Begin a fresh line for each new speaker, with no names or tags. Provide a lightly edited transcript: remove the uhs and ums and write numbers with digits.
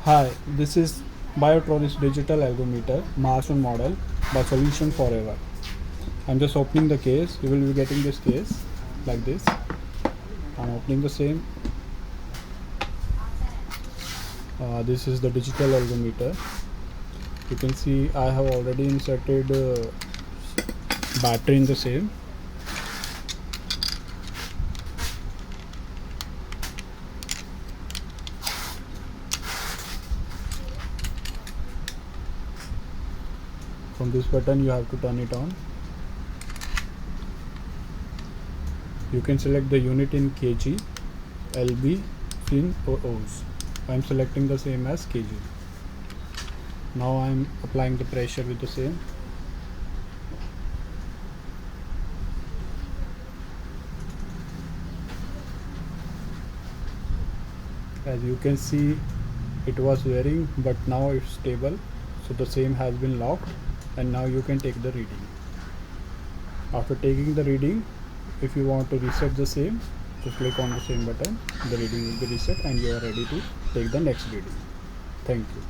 Hi, this is Biotronix digital ergometer, mass and model, but solution forever. I'm just opening the case. You will be getting this case like this. I'm opening the same. This is the digital ergometer. You can see I have already inserted battery in the same. From this button you have to turn it on. You can select the unit in kg, lb, fin or O's. I'm selecting the same as kg. Now I'm applying the pressure with the same. As you can see, it was varying, but now it's stable, so the same has been locked, and now you can take the reading. After taking the reading, if you want to reset the same, just click on the same button, the reading will be reset and you are ready to take the next reading. Thank you.